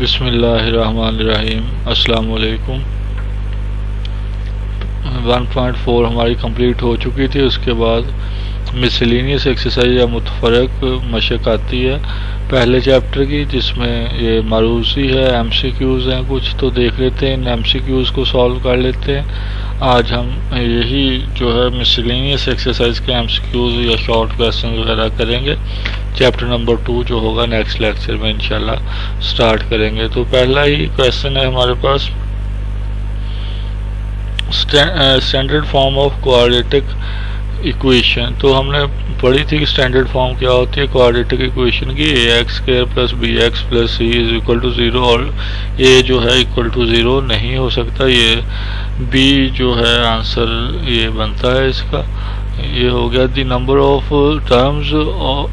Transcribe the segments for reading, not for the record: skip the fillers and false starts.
बिस्मिल्लाहिर्रहमानिर्रहीम। अस्सलाम वालेकुम। 1.4 हमारी कंप्लीट हो चुकी थी। उसके बाद मिसलिनियस एक्सरसाइज या मुतफरक मशक आती है पहले चैप्टर की, जिसमें ये मारूसी है, एमसीक्यूज़ हैं कुछ, तो देख लेते हैं इन एमसीक्यूज़ को सॉल्व कर लेते हैं। आज हम यही जो है मिसलिनियस एक्सरसाइज के एमसीक्यूज़ या शॉर्ट क्वेश्चन वगैरह करेंगे। चैप्टर नंबर 2 जो होगा नेक्स्ट लेक्चर में इंशाल्लाह स्टार्ट करेंगे। तो पहला ही क्वेश्चन है हमारे पास, standard form of quadratic equation. तो हमने पढ़ी थी कि स्टैंडर्ड फॉर्म क्या होती है क्वाड्रेटिक इक्वेशन की, ax² + bx + c = 0, और a जो है इक्वल टू 0 नहीं हो सकता, ये b जो है आंसर ये बनता है इसका। ये हो गया the number of terms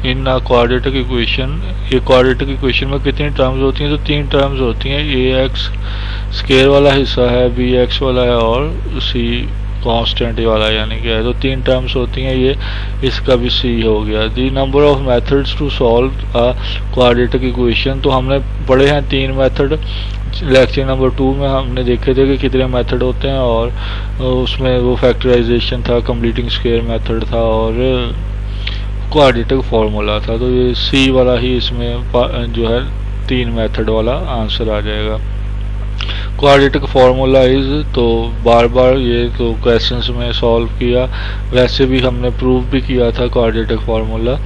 in a quadratic equation. ये क्वाड्रेटिक इक्वेशन में कितनी टर्म्स होती हैं? तो 3 टर्म्स होती हैं। ax² वाला हिस्सा है, bx वाला है और c कांस्टेंट वाला यानी क्या है, तो 3 टर्म्स होती हैं ये, इसका भी सी हो गया। The number of methods to solve a quadratic equation. तो हमने पढ़े हैं 3 मेथड, लेक्चर नंबर 2 में हमने देखे थे कि कितने मेथड होते हैं, और उसमें वो फैक्टराइजेशन था, कंप्लीटिंग स्क्वायर मेथड था और क्वाड्रेटिक फार्मूला था। तो ये सी वाला ही इसमें जो है 3 मेथड वाला आंसर आ जाएगा। क्वाड्रेटिक फार्मूला इज, तो बार बार ये तो क्वेश्चंस में सॉल्व किया, वैसे भी हमने प्रूव भी किया था क्वाड्रेटिक फार्मूला।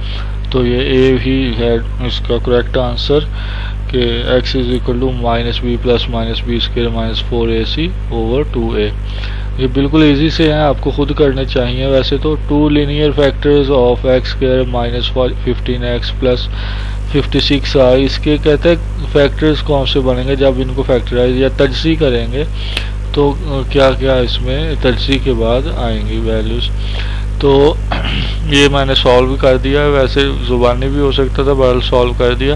तो ये ए ही है इसका करेक्ट आंसर कि x = -b + -b² - 4ac/2a। ये बिल्कुल इजी से हैं, आपको खुद करने चाहिए वैसे तो। 2 linear factors of x² - 15x + 56 are. इसके कहते हैं फैक्टर्स कौन से बनेंगे जब इनको फैक्टराइज या तजसी करेंगे, तो क्या क्या इसमें तजसी के बाद आएंगी वैल्यूज। तो ये मैंने सॉल्व कर दिया, वैसे ज़ुबानी भी हो सकता था, बहरहाल सॉल्व कर दिया।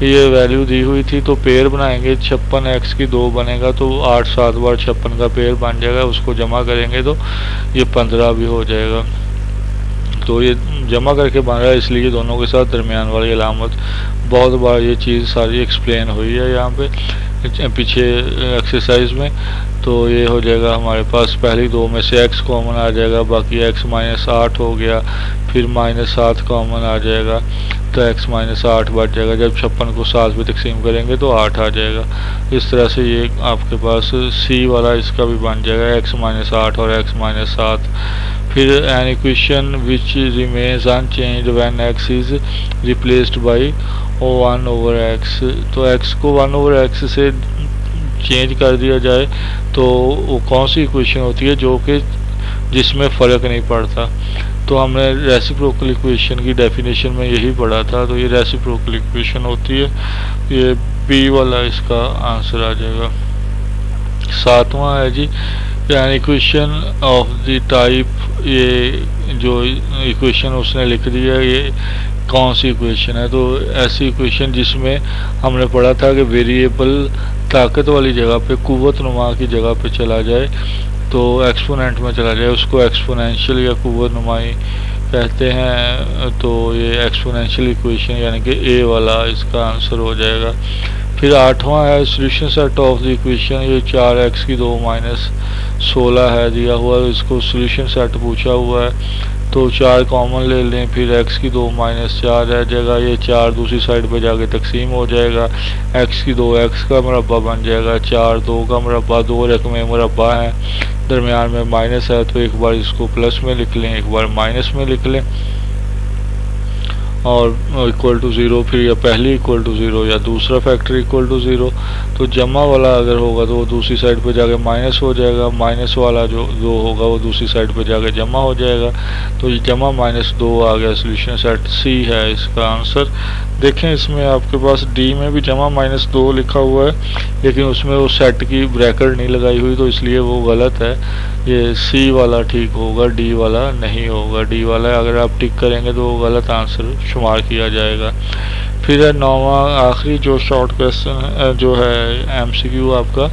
ये वैल्यू दी हुई थी, तो पेयर बनाएंगे, 56x की 2 बनेगा तो 8 7 बार 56 का पेयर बन जाएगा, उसको जमा करेंगे तो ये 15 भी हो जाएगा। तो ये जमा करके बन रहा है, इसलिए दोनों के साथ दरमियान वाली अलामत। बहुत बार ये चीज़ सारी एक्सप्लेन हुई है यहाँ पे पीछे एक्सरसाइज में। तो ये हो जाएगा हमारे पास पहली 2 में से x कॉमन आ जाएगा, बाकी x - 8 हो गया, फिर -7 कॉमन आ जाएगा तो x - 8 बच जाएगा। जब 56 को 7 में तकसीम करेंगे तो 8 आ जाएगा। इस तरह से ये आपके पास c वाला इसका भी बन जाएगा, x - 8 और x - 7। फिर an equation which remains unchanged when x is replaced by 1/x। तो x को 1/x से चेंज कर दिया जाए तो वो कौन सी इक्वेशन होती है जो कि जिसमें फ़र्क नहीं पड़ता। तो हमने रेसिप्रोकल इक्वेशन की डेफिनेशन में यही पढ़ा था। तो ये रेसिप्रोकल इक्वेशन होती है, ये बी वाला इसका आंसर आ जाएगा। 7वां है G, an equation of the type, ये जो इक्वेशन उसने लिख दिया ये कौन सी इक्वेशन है? तो ऐसी इक्वेशन जिसमें हमने पढ़ा था कि वेरिएबल ताकत वाली जगह पे, कुव्वत नुमा की जगह पे चला जाए, तो एक्सपोनेंट में चला जाए, उसको एक्सपोनेंशियल या कुव्वत नुमाई कहते हैं। तो ये एक्सपोनेंशियल इक्वेशन यानी कि ए वाला इसका आंसर हो जाएगा। फिर 8वां है solution set of the equation, ये 4x की 2 - 16 है दिया हुआ, इसको सोल्यूशन सेट पूछा हुआ है। तो 4 कॉमन ले लें, फिर x की 2 - 4 रह जाएगा, ये 4 दूसरी साइड पे जाके तकसीम हो जाएगा, x की 2 x का मुरब्बा बन जाएगा, 4 2 का मुरब्बा, 2 रकमें मुरब्बा हैं, दरमियान में माइनस है, तो एक बार इसको प्लस में लिख लें, एक बार माइनस में लिख लें, और इक्वल टू 0, फिर या पहली इक्वल टू 0 या दूसरा फैक्टर इक्वल टू 0। तो जमा वाला अगर होगा तो वो दूसरी साइड पे जाके माइनस हो जाएगा, माइनस वाला जो होगा वो दूसरी साइड पे जाके जमा हो जाएगा। तो ये जमा -2 आ गया, सोल्यूशन सेट सी है इसका आंसर। देखें इसमें आपके पास डी में भी जमा -2 लिखा हुआ है, लेकिन उसमें वो सेट की ब्रैकेट नहीं लगाई हुई, तो इसलिए वो गलत है। ये सी वाला ठीक होगा, डी वाला नहीं होगा। डी वाला अगर आप टिक करेंगे तो वो गलत आंसर शुमार किया जाएगा। फिर 9वां आखिरी जो शॉर्ट क्वेश्चन जो है एमसीक्यू आपका,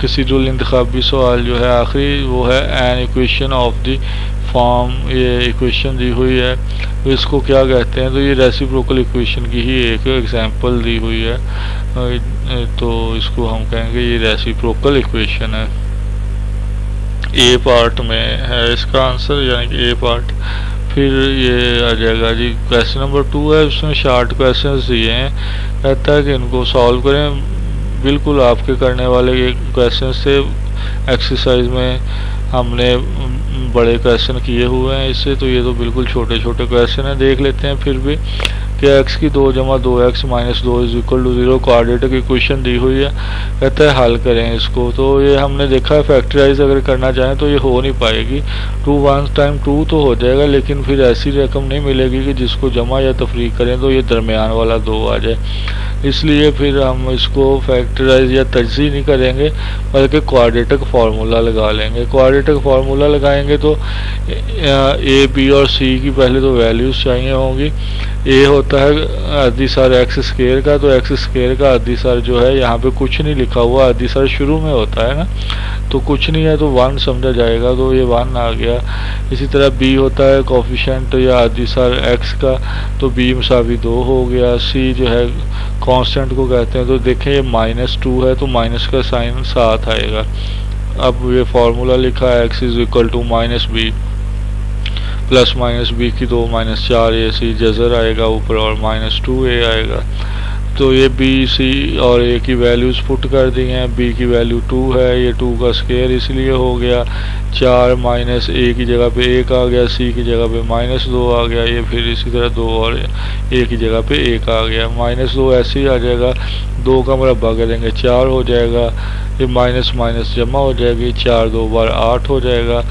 कसीरुल इंतखाबी सवाल जो है आखिरी, वो है N equation of the form. ये इक्वेशन दी हुई है, तो इसको क्या कहते हैं? तो ये रेसिप्रोकल इक्वेशन की ही एक एग्जांपल दी हुई है। तो इसको हम कहेंगे ये रेसिप्रोकल इक्वेशन है। ए पार्ट में है इसका आंसर, यानी कि ए पार्ट। फिर ये आ जाएगा जी क्वेश्चन नंबर 2 है, इसमें शार्ट क्वेश्चन दिए हैं, कहता है कि इनको सॉल्व करें। बिल्कुल आपके करने वाले ये क्वेश्चन थे, एक्सरसाइज में हमने बड़े क्वेश्चन किए हुए हैं इससे, तो ये तो बिल्कुल छोटे छोटे क्वेश्चन हैं। देख लेते हैं फिर भी कि x की 2 जमा 2x minus 2 is equal to 0 quadratic equation दी हुई है, कहता है हल करें इसको। तो ये हमने देखा है फैक्टराइज अगर करना चाहें तो ये हो नहीं पाएगी, 2 1 टाइम 2 तो हो जाएगा, लेकिन फिर ऐसी रकम नहीं मिलेगी कि जिसको जमा या तफरीक करें तो ये दरमियान वाला 2 आ जाए। इसलिए फिर हम इसको फैक्टराइज या तजज़ी नहीं करेंगे, बल्कि क्वाड्रेटिक फार्मूला लगा लेंगे। क्वाड्रेटिक फार्मूला लगाएंगे तो ए बी और सी की पहले तो वैल्यूज़ चाहिए होंगी। ए होता है आधी सार एक्स स्क्वायर का, तो एक्स स्क्वायर का आधी सार जो है यहाँ पे कुछ नहीं लिखा हुआ, आधी सार शुरू में होता है ना, तो कुछ नहीं है तो 1 समझा जाएगा, तो ये 1 आ गया। इसी तरह बी होता है कोफिशिएंट या आधी सार एक्स का, तो बी मसावी 2 हो गया। सी जो है कांस्टेंट को कहते हैं, तो देखें ये -2 है तो माइनस का साइन साथ आएगा। अब ये फार्मूला लिखा है x is equal to minus b plus minus b की 2 माइनस 4 ए सी जजर आएगा ऊपर और -2a आएगा। तो ये बी सी और ए की वैल्यूज़ पुट कर दी हैं। बी की वैल्यू 2 है, ये 2 का स्क्वायर इसलिए हो गया। 4 माइनस ए की जगह पे 1 आ गया, सी की जगह पे -2 आ गया, ये फिर इसी तरह 2 और ए की जगह पे 1 आ गया। -2 ऐसे ही आ जाएगा, 2 का मुरब्बा करेंगे 4 हो जाएगा, ये माइनस माइनस जमा हो जाएगी, 4 2 बार 8 हो जाएगा,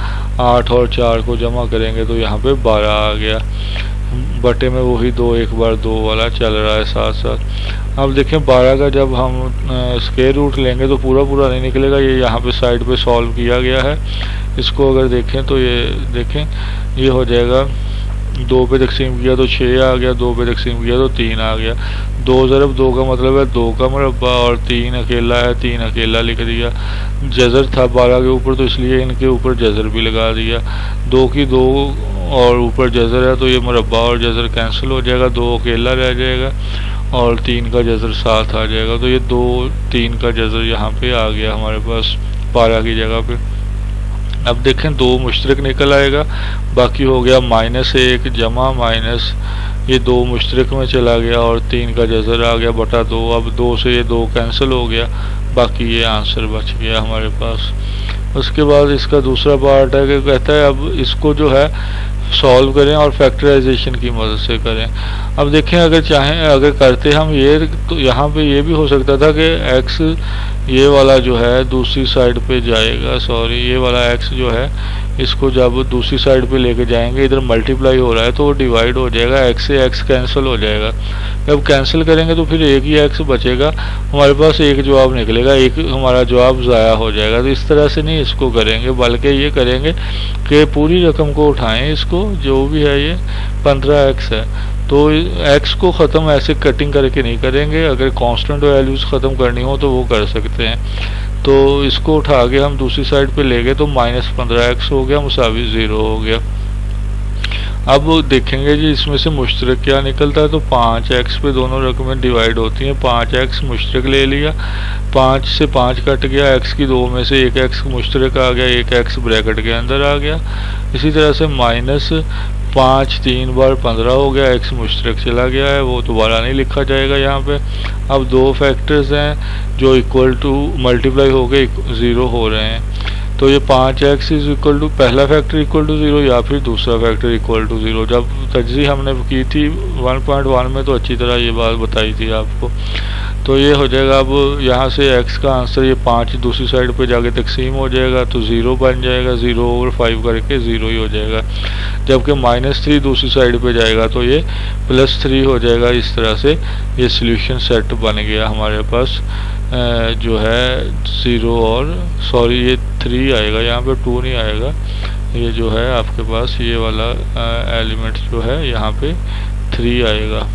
8 और 4 को जमा करेंगे तो यहाँ पे 12 आ गया। बटे में वही 2 1 बार 2 वाला चल रहा है साथ साथ। अब देखें 12 का जब हम स्क्वायर रूट लेंगे तो पूरा पूरा नहीं निकलेगा, ये यहाँ पे साइड पे सॉल्व किया गया है। इसको अगर देखें तो ये देखें ये हो जाएगा, 2 पे तकसीम किया तो 6 आ गया, 2 पे तकसीम किया तो 3 आ गया। 2 ज़रब 2 का मतलब है 2 का मुरब्बा, और 3 अकेला है, 3 अकेला लिख दिया। जज़र था 12 के ऊपर तो इसलिए इनके ऊपर जज़र भी लगा दिया। 2 की 2 और ऊपर जज़र है तो ये मुरब्बा और जज़र कैंसिल हो जाएगा, 2 अकेला रह जाएगा और 3 का जज़र साथ आ जाएगा। तो ये 2 3 का जज़र यहाँ पे आ गया हमारे पास 12 की जगह पे। अब देखें 2 मुश्तरक निकल आएगा, बाकी हो गया -1 जमा माइनस, ये 2 मुश्तरक में चला गया और 3 का जज़र आ गया बटा 2। अब 2 से ये 2 कैंसिल हो गया, बाकी ये आंसर बच गया हमारे पास। उसके बाद इसका दूसरा पार्ट है कि कहता है अब इसको जो है सॉल्व करें और फैक्टराइजेशन की मदद से करें। अब देखें अगर चाहें अगर करते हम ये तो यहाँ पे ये भी हो सकता था कि x ये वाला जो है दूसरी साइड पे जाएगा, सॉरी ये वाला x जो है इसको जब दूसरी साइड पे लेके जाएंगे, इधर मल्टीप्लाई हो रहा है तो वो डिवाइड हो जाएगा, x से x कैंसिल हो जाएगा। जब कैंसिल करेंगे तो फिर एक ही x बचेगा, हमारे पास एक जवाब निकलेगा, एक हमारा जवाब ज़ाया हो जाएगा। तो इस तरह से नहीं इसको करेंगे, बल्कि ये करेंगे कि पूरी रकम को उठाएं, इसको जो भी है ये 15x है तो x को ख़त्म ऐसे कटिंग करके नहीं करेंगे, अगर कांस्टेंट वैल्यूज़ ख़त्म करनी हो तो वो कर सकते हैं। तो इसको उठा के हम दूसरी साइड पे ले गए तो -15x हो गया मुसावी 0 हो गया। अब देखेंगे जी इसमें से मुश्तरक क्या निकलता है, तो 5x पे दोनों रकमें डिवाइड होती हैं, 5x मुश्तरक ले लिया, 5 से 5 कट गया, x की 2 में से 1x मुश्तरक आ गया, 1x ब्रैकेट के अंदर आ गया। इसी तरह से -5 3 बार 15 हो गया, x मुश्तरक चला गया है, वो दोबारा नहीं लिखा जाएगा यहाँ पे। अब 2 फैक्टर्स हैं जो इक्वल टू मल्टीप्लाई हो गए 0 हो रहे हैं, तो ये 5x इज इक्वल टू पहला फैक्टर इक्वल टू 0 या फिर दूसरा फैक्टर इक्वल टू 0। जब तजज़ी हमने की थी 1.1 में तो अच्छी तरह ये बात बताई थी आपको। तो ये हो जाएगा, अब यहाँ से x का आंसर ये 5 दूसरी साइड पे जाके तकसीम हो जाएगा तो 0 बन जाएगा, 0/5 करके 0 ही हो जाएगा। जबकि -3 दूसरी साइड पे जाएगा तो ये +3 हो जाएगा। इस तरह से ये सॉल्यूशन सेट बन गया हमारे पास, जो है 0 और सॉरी ये 3 आएगा, यहाँ पे 2 नहीं आएगा। ये जो है आपके पास ये वाला एलिमेंट जो है यहाँ पे 3 आएगा,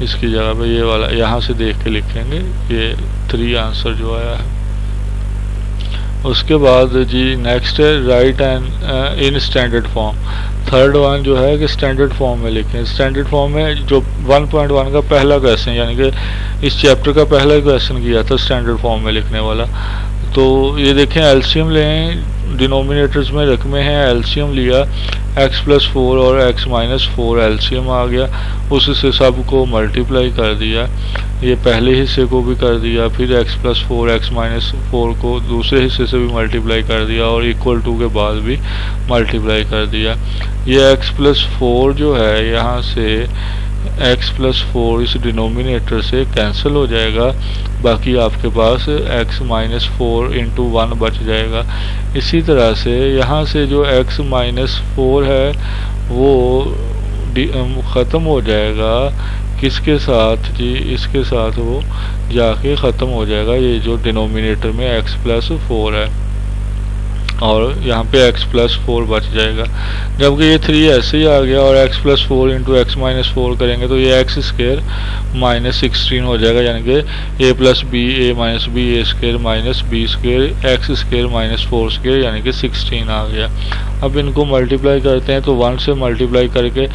इसकी जगह पे ये वाला यहाँ से देख के लिखेंगे, ये 3 आंसर जो आया है। उसके बाद जी नेक्स्ट है right and in standard form. Third one जो है कि स्टैंडर्ड फॉर्म में लिखें। स्टैंडर्ड फॉर्म में जो 1.1 का पहला क्वेश्चन, यानी कि इस चैप्टर का पहला क्वेश्चन किया था स्टैंडर्ड फॉर्म में लिखने वाला। तो ये देखें, एलसीएम लें, डिनोमिनेटर्स में रकमें हैं, एलसीएम लिया x+4 और x-4 एलसीएम आ गया, उस हिस्से सब को मल्टीप्लाई कर दिया, ये पहले हिस्से को भी कर दिया, फिर x+4 x-4 को दूसरे हिस्से से भी मल्टीप्लाई कर दिया और इक्वल टू के बाद भी मल्टीप्लाई कर दिया। ये x+4 जो है यहाँ से x+4 इस डिनोमिनेटर से कैंसिल हो जाएगा, बाकी आपके पास x-4 इंटू 1 बच जाएगा। इसी तरह से यहाँ से जो x-4 है वो ख़त्म हो जाएगा, किसके साथ जी, इसके साथ वो जाके ख़त्म हो जाएगा, ये जो डिनोमिनेटर में x+4 है, और यहाँ पे x+4 बच जाएगा। जबकि ये 3 ऐसे ही आ गया और x+4 इंटू x-4 करेंगे तो ये x स्क्वायर -16 हो जाएगा, यानी कि a+b minus b square x square -4 square यानी कि 16 आ गया। अब इनको मल्टीप्लाई करते हैं तो 1 से मल्टीप्लाई करके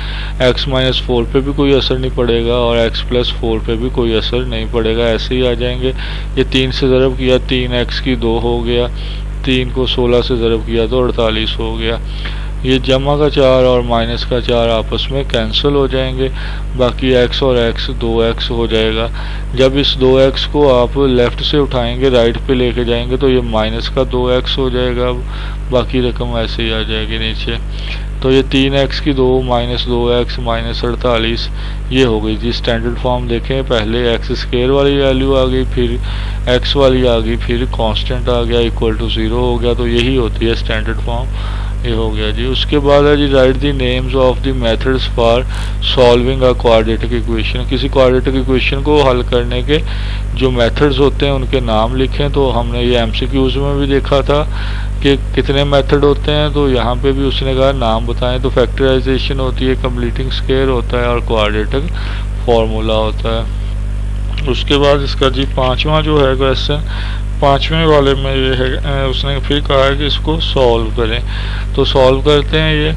x-4 पे भी कोई असर नहीं पड़ेगा और x+4 पे भी कोई असर नहीं पड़ेगा, ऐसे ही आ जाएंगे। ये 3 से ज़रब किया 3x की 2 हो गया, 3 को 16 से ज़रब किया तो 48 हो गया। ये जमा का 4 और माइनस का 4 आपस में कैंसिल हो जाएंगे, बाकी x और x 2x हो जाएगा। जब इस 2x को आप लेफ़्ट से उठाएंगे राइट पे लेके जाएंगे तो ये माइनस का 2x हो जाएगा, बाकी रकम ऐसे ही आ जाएगी नीचे। तो ये 3x की 2 माइनस 2x माइनस 48 ये हो गई जी स्टैंडर्ड फॉर्म। देखें, पहले x स्क्वायर वाली वैल्यू आ गई, फिर x वाली आ गई, फिर कांस्टेंट आ गया, इक्वल टू 0 हो गया, तो यही होती है स्टैंडर्ड फॉर्म। ये हो गया जी। उसके बाद है G write the names of the methods for solving a quadratic equation. किसी क्वाड्रेटिक इक्वेशन को हल करने के जो मेथड्स होते हैं उनके नाम लिखें। तो हमने ये एमसीक्यूज में भी देखा था कि कितने मेथड होते हैं, तो यहाँ पे भी उसने कहा नाम बताएं। तो फैक्टराइजेशन होती है, कंप्लीटिंग स्क्वायर होता है और क्वाड्रेटिक फार्मूला होता है। उसके बाद इसका जी 5वां जो है क्वेश्चन, 5वें वाले में ये है, उसने फिर कहा है कि इसको सॉल्व करें। तो सॉल्व करते हैं। ये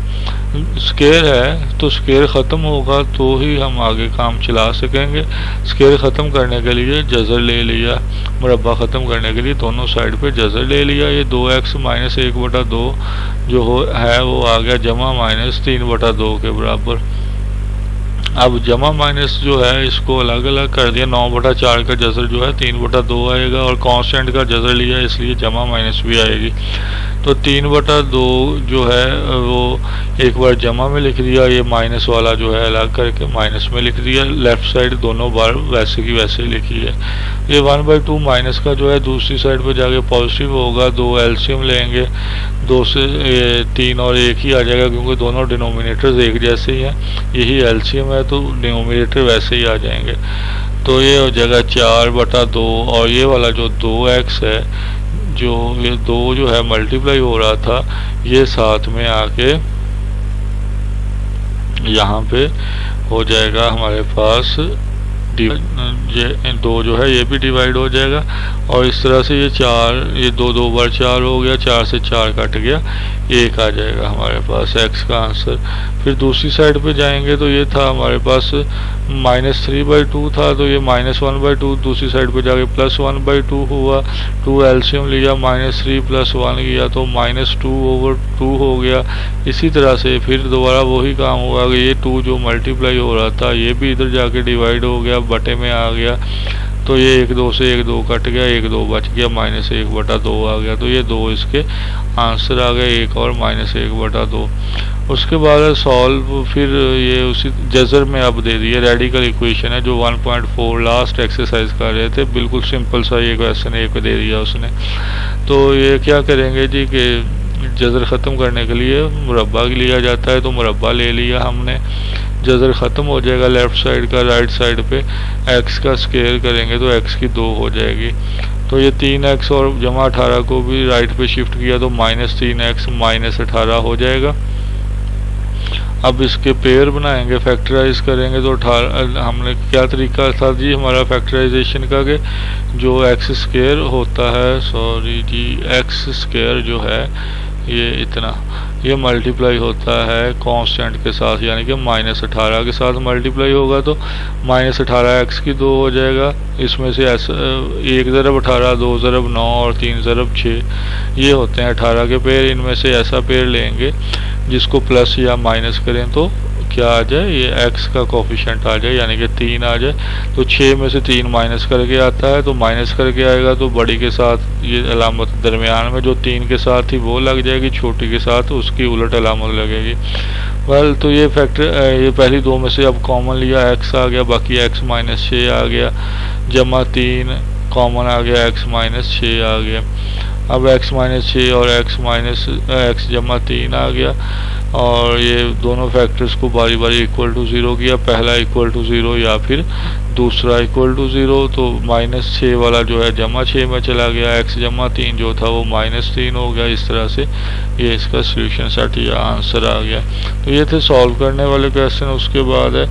स्क्वायर है तो स्क्वायर ख़त्म होगा तो ही हम आगे काम चला सकेंगे। स्क्वायर ख़त्म करने के लिए जज़र ले लिया, मुरब्बा ख़त्म करने के लिए दोनों साइड पे जज़र ले लिया। ये 2x माइनस 1/2 जो है वो आ गया जमा माइनस 3/2 के बराबर। अब जमा माइनस जो है इसको अलग अलग कर दिया, 9/4 का जज़र जो है 3/2 आएगा और कांस्टेंट का जज़र लिया इसलिए जमा माइनस भी आएगी। तो 3/2 जो है वो एक बार जमा में लिख दिया, ये माइनस वाला जो है अलग करके माइनस में लिख दिया। लेफ़्ट साइड दोनों बार वैसे की वैसे लिखी है। ये 1/2 माइनस का जो है दूसरी साइड पर जाके पॉजिटिव होगा। 2 एलसीएम लेंगे, 2 से 3 और 1 ही आ जाएगा क्योंकि दोनों डिनोमिनेटर्स एक जैसे ही हैं। यही एलसीएम है तो डिनोमिनेटर वैसे ही आ जाएंगे। तो ये हो जाएगा 4/2 और ये वाला जो 2x है, जो ये 2 जो है मल्टीप्लाई हो रहा था, ये साथ में आके यहाँ पे हो जाएगा हमारे पास ये 2 जो है ये भी डिवाइड हो जाएगा और इस तरह से ये 4, ये 2 बार 4 हो गया, 4 से 4 कट गया, 1 आ जाएगा हमारे पास x का आंसर। फिर दूसरी साइड पे जाएंगे तो ये था हमारे पास -3/2 था, तो ये -1/2 दूसरी साइड पे जाके +1/2 हुआ। 2 एलसीएम लिया, -3 + 1 किया तो -2/2 हो गया। इसी तरह से फिर दोबारा वही काम हुआ कि ये 2 जो मल्टीप्लाई हो रहा था ये भी इधर जाके डिवाइड हो गया, बटे में आ गया। तो ये 1 2 से 1 2 कट गया, 1 2 बच गया, -1/2 आ गया। तो ये 2 इसके आंसर आ गए, 1 और -1/2। उसके बाद सॉल्व, फिर ये उसी जज़र में अब दे दिए रेडिकल इक्वेशन है जो 1.4 लास्ट एक्सरसाइज कर रहे थे। बिल्कुल सिंपल सा ये क्वेश्चन एक दे दिया उसने। तो ये क्या करेंगे जी कि जज़र ख़त्म करने के लिए मुरब्बा लिया जाता है, तो मुरब्बा ले लिया हमने। जज़र ख़त्म हो जाएगा लेफ़्ट साइड का, राइट साइड पे x का स्क्वायर करेंगे तो x की 2 हो जाएगी। तो ये 3x और जमा 18 को भी राइट पे शिफ्ट किया तो -3x -18 हो जाएगा। अब इसके पेयर बनाएंगे, फैक्टराइज करेंगे तो 18, हमने क्या तरीका था जी हमारा फैक्टराइजेशन का कि जो x स्क्वायर होता है, सॉरी जी x स्क्वायर जो है ये इतना, ये मल्टीप्लाई होता है कांस्टेंट के साथ, यानी कि -18 के साथ मल्टीप्लाई होगा तो -18x की 2 हो जाएगा। इसमें से ऐसा 1 ज़रब 18, 2 ज़रब 9 और 3 ज़रब 6, ये होते हैं 18 के पेड़। इनमें से ऐसा पेड़ लेंगे जिसको प्लस या माइनस करें तो क्या आ जाए, ये x का कोफिशिएंट आ जाए, यानी कि 3 आ जाए। तो 6 में से 3 माइनस करके आता है, तो माइनस करके आएगा तो बड़ी के साथ ये अलामत दरमियान में जो 3 के साथ थी वो लग जाएगी, छोटी के साथ उसकी उलट अलामत लगेगी। वेल तो ये फैक्टर, ये पहली दो में से अब कॉमन लिया, x आ गया, बाकी x माइनस 6 आ गया, जमा 3 कॉमन आ गया, x माइनस 6 आ गया। अब x माइनस 6 और x जमा 3 आ गया, और ये दोनों फैक्टर्स को बारी बारी इक्वल टू 0 किया, पहला इक्वल टू 0 या फिर दूसरा इक्वल टू 0। तो -6 वाला जो है जमा 6 में चला गया, x जमा 3 जो था वो -3 हो गया। इस तरह से ये इसका सोल्यूशन सेट या आंसर आ गया। तो ये थे सॉल्व करने वाले क्वेश्चन। उसके बाद है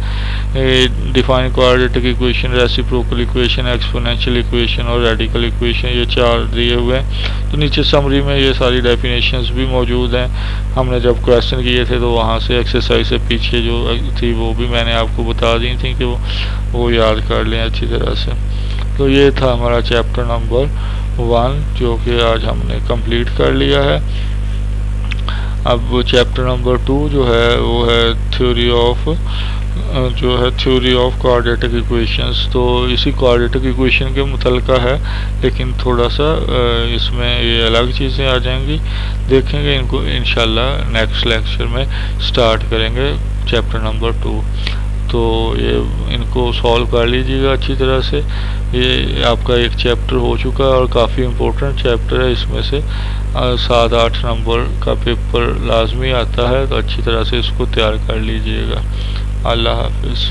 define quadratic equation, reciprocal equation, exponential equation और रेडिकल इक्वेशन, ये 4 दिए हुए हैं। तो नीचे समरी में ये सारी डेफिनेशंस भी मौजूद हैं। हमने जब क्वेश्चन किए थे तो वहाँ से एक्सरसाइज से पीछे जो थी वो भी मैंने आपको बता दी थी कि वो याद कर लें अच्छी तरह से। तो ये था हमारा चैप्टर नंबर 1 जो कि आज हमने कंप्लीट कर लिया है। अब चैप्टर नंबर 2 जो है वो है थ्योरी ऑफ क्वाड्रेटिक इक्वेशंस। तो इसी क्वाड्रेटिक इक्वेशन के मुतल्लिका है, लेकिन थोड़ा सा इसमें ये अलग चीज़ें आ जाएंगी, देखेंगे इनको इंशाल्लाह नेक्स्ट लेक्चर में स्टार्ट करेंगे चैप्टर नंबर 2। तो ये इनको सॉल्व कर लीजिएगा अच्छी तरह से। ये आपका एक चैप्टर हो चुका है और काफ़ी इम्पोर्टेंट चैप्टर है। इसमें से 7-8 नंबर का पेपर लाजमी आता है, तो अच्छी तरह से इसको तैयार कर लीजिएगा। अल्लाह हाफिज़।